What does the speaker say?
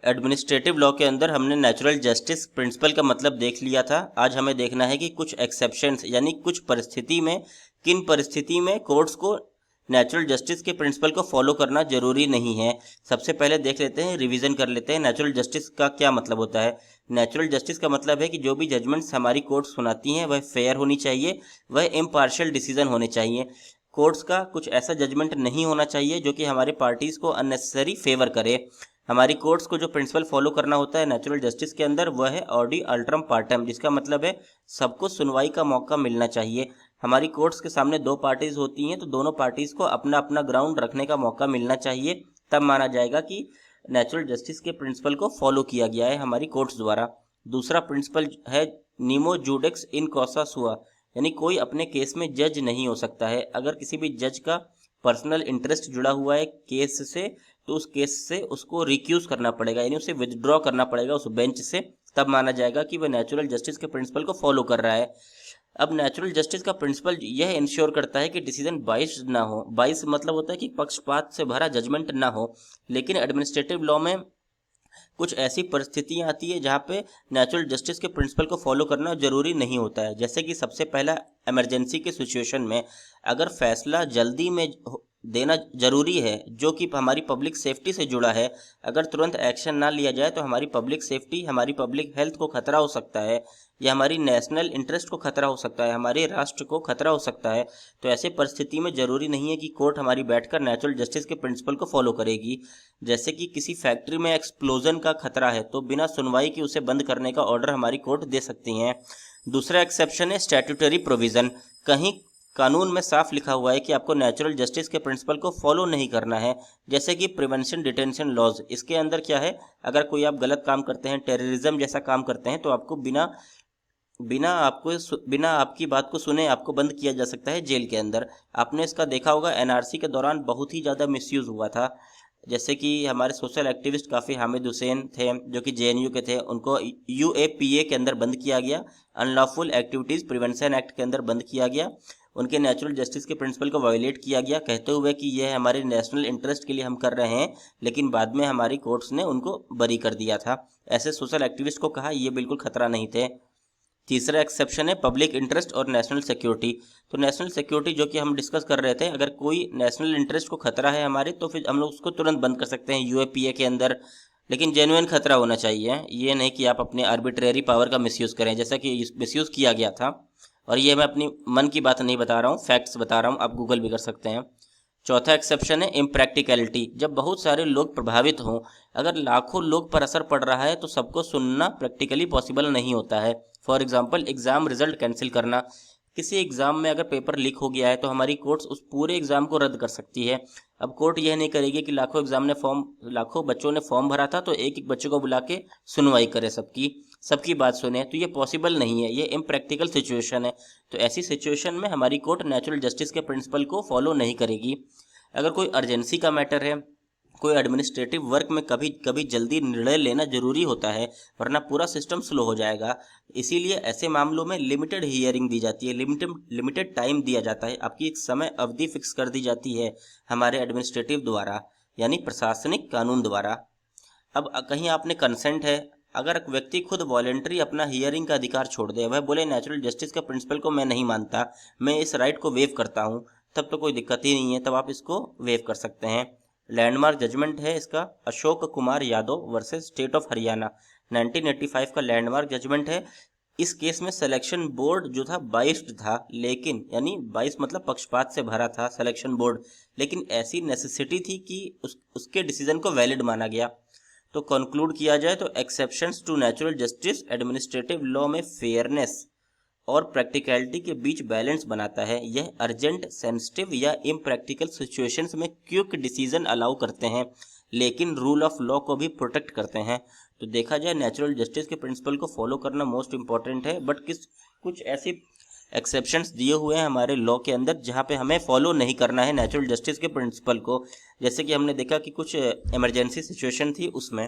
Administrative law के अंदर हमने नेचुरल जस्टिस प्रिंसिपल का मतलब देख लिया था। आज हमें देखना है कि कुछ एक्सेप्शंस यानी कुछ परिस्थिति में, किन परिस्थिति में कोर्ट्स को नेचुरल जस्टिस के प्रिंसिपल को फॉलो करना जरूरी नहीं है। सबसे पहले देख लेते हैं, रिवीजन कर लेते हैं नेचुरल जस्टिस का क्या मतलब होता है। नेचुरल जस्टिस का मतलब है कि जो भी जजमेंट्स हमारी कोर्ट सुनाती हैं वह फेयर होनी चाहिए, वह इम्पार्शियल डिसीजन होने चाहिए। कोर्ट्स का कुछ ऐसा जजमेंट नहीं होना चाहिए जो कि हमारे पार्टीज को अननेसेसरी फेवर करे। हमारी कोर्ट्स को जो प्रिंसिपल फॉलो करना होता है नेचुरल जस्टिस के अंदर वह है ऑडी अल्ट्रम पार्टम, जिसका मतलब है सबको सुनवाई का मौका मिलना चाहिए। हमारी कोर्ट्स के सामने दो पार्टीज होती हैं तो दोनों पार्टीज को अपना अपना ग्राउंड रखने का मौका मिलना चाहिए, तब माना जाएगा कि नेचुरल जस्टिस के प्रिंसिपल को फॉलो किया गया है हमारी कोर्ट्स द्वारा। दूसरा प्रिंसिपल है नीमो जूडिक्स इन कॉसा सुआ, यानी कोई अपने केस में जज नहीं हो सकता है। अगर किसी भी जज का पर्सनल इंटरेस्ट जुड़ा हुआ है केस से तो उस केस से उसको रिक्यूज करना पड़ेगा, यानी उसे विदड्रॉ करना पड़ेगा उस बेंच से, तब माना जाएगा कि वह नेचुरल जस्टिस के प्रिंसिपल को फॉलो कर रहा है। अब नेचुरल जस्टिस का प्रिंसिपल यह इंश्योर करता है कि डिसीजन बाइस्ड ना हो। बाइस मतलब होता है कि पक्षपात से भरा जजमेंट ना हो। लेकिन एडमिनिस्ट्रेटिव लॉ में कुछ ऐसी परिस्थितियां आती है जहाँ पे नेचुरल जस्टिस के प्रिंसिपल को फॉलो करना जरूरी नहीं होता है। जैसे कि सबसे पहला, इमरजेंसी के सिचुएशन में अगर फैसला जल्दी में देना जरूरी है जो कि हमारी पब्लिक सेफ्टी से जुड़ा है, अगर तुरंत एक्शन ना लिया जाए तो हमारी पब्लिक सेफ्टी, हमारी पब्लिक हेल्थ को खतरा हो सकता है, या हमारी नेशनल इंटरेस्ट को खतरा हो सकता है, हमारे राष्ट्र को खतरा हो सकता है। तो ऐसे परिस्थिति में जरूरी नहीं है कि कोर्ट हमारी बैठकर नेचुरल जस्टिस के प्रिंसिपल को फॉलो करेगी। जैसे कि किसी फैक्ट्री में एक्सप्लोजन का खतरा है तो बिना सुनवाई के उसे बंद करने का ऑर्डर हमारी कोर्ट दे सकती हैं। दूसरा एक्सेप्शन है स्टैट्यूटरी प्रोविजन। कहीं कानून में साफ लिखा हुआ है कि आपको नेचुरल जस्टिस के प्रिंसिपल को फॉलो नहीं करना है, जैसे कि प्रिवेंशन डिटेंशन लॉज। इसके अंदर क्या है, अगर कोई आप गलत काम करते हैं, टेररिज्म जैसा काम करते हैं, तो आपको बिना आपकी बात को सुने आपको बंद किया जा सकता है जेल के अंदर। आपने इसका देखा होगा, एनआरसी के दौरान बहुत ही ज़्यादा मिसयूज़ हुआ था। जैसे कि हमारे सोशल एक्टिविस्ट काफ़ी हामिद हुसैन थे जो कि जेएनयू के थे, उनको यूएपीए के अंदर बंद किया गया, अनलॉफुल एक्टिविटीज़ प्रिवेंशन एक्ट के अंदर बंद किया गया। उनके नेचुरल जस्टिस के प्रिंसिपल को वायलेट किया गया, कहते हुए कि यह हमारे नेशनल इंटरेस्ट के लिए हम कर रहे हैं, लेकिन बाद में हमारी कोर्ट्स ने उनको बरी कर दिया था। ऐसे सोशल एक्टिविस्ट को कहा ये बिल्कुल खतरा नहीं थे। तीसरा एक्सेप्शन है पब्लिक इंटरेस्ट और नेशनल सिक्योरिटी। तो नेशनल सिक्योरिटी जो कि हम डिस्कस कर रहे थे, अगर कोई नेशनल इंटरेस्ट को खतरा है हमारे तो फिर हम लोग उसको तुरंत बंद कर सकते हैं यूएपीए के अंदर, लेकिन जेन्युइन खतरा होना चाहिए। ये नहीं कि आप अपने आर्बिट्रेरी पावर का मिसयूज़ करें, जैसा कि मिसयूज़ किया गया था। और ये मैं अपनी मन की बात नहीं बता रहा हूँ, फैक्ट्स बता रहा हूँ, आप गूगल भी कर सकते हैं। चौथा एक्सेप्शन है इम्प्रैक्टिकलिटी। जब बहुत सारे लोग प्रभावित हों, अगर लाखों लोग पर असर पड़ रहा है तो सबको सुनना प्रैक्टिकली पॉसिबल नहीं होता है। For example, exam result cancel करना। किसी एग्ज़ाम में अगर पेपर लीक हो गया है तो हमारी कोर्ट्स उस पूरे एग्ज़ाम को रद्द कर सकती है। अब कोर्ट यह नहीं करेगी कि लाखों बच्चों ने फॉर्म भरा था तो एक एक बच्चे को बुला के सुनवाई करे, सबकी बात सुने, तो ये पॉसिबल नहीं है, ये इम्प्रैक्टिकल सिचुएशन है। तो ऐसी सिचुएशन में हमारी कोर्ट नेचुरल जस्टिस के प्रिंसिपल को फॉलो नहीं करेगी। अगर कोई अर्जेंसी का मैटर है, कोई एडमिनिस्ट्रेटिव वर्क में कभी कभी जल्दी निर्णय लेना जरूरी होता है, वरना पूरा सिस्टम स्लो हो जाएगा। इसीलिए ऐसे मामलों में लिमिटेड हियरिंग दी जाती है, लिमिटेड टाइम दिया जाता है, आपकी एक समय अवधि फिक्स कर दी जाती है हमारे एडमिनिस्ट्रेटिव द्वारा, यानी प्रशासनिक कानून द्वारा। अब कहीं आपने कंसेंट है, अगर व्यक्ति खुद वॉलेंटरी अपना हियरिंग का अधिकार छोड़ दे, वह बोले नेचुरल जस्टिस के प्रिंसिपल को मैं नहीं मानता, मैं इस राइट को वेव करता हूँ, तब तो कोई दिक्कत ही नहीं है, तब आप इसको वेव कर सकते हैं। लैंडमार्क जजमेंट है इसका, Ashok Kumar Yadav versus state of Haryana, 1985 का लैंडमार्क जजमेंट है। इस केस में सिलेक्शन बोर्ड जो था बाइस्ड था, लेकिन यानी बाइस मतलब पक्षपात से भरा था सिलेक्शन बोर्ड, लेकिन ऐसी नेसेसिटी थी कि उसके डिसीजन को वैलिड माना गया। तो कंक्लूड किया जाए तो exceptions to natural justice administrative law में फेयरनेस और प्रैक्टिकलिटी के बीच बैलेंस बनाता है। यह अर्जेंट, सेंसिटिव या इम्प्रैक्टिकल सिचुएशंस में क्विक डिसीजन अलाउ करते हैं, लेकिन रूल ऑफ लॉ को भी प्रोटेक्ट करते हैं। तो देखा जाए नेचुरल जस्टिस के प्रिंसिपल को फॉलो करना मोस्ट इंपॉर्टेंट है, बट कुछ ऐसी एक्सेप्शंस दिए हुए हैं हमारे लॉ के अंदर जहाँ पे हमें फॉलो नहीं करना है नेचुरल जस्टिस के प्रिंसिपल को। जैसे कि हमने देखा कि कुछ इमरजेंसी सिचुएशन थी उसमें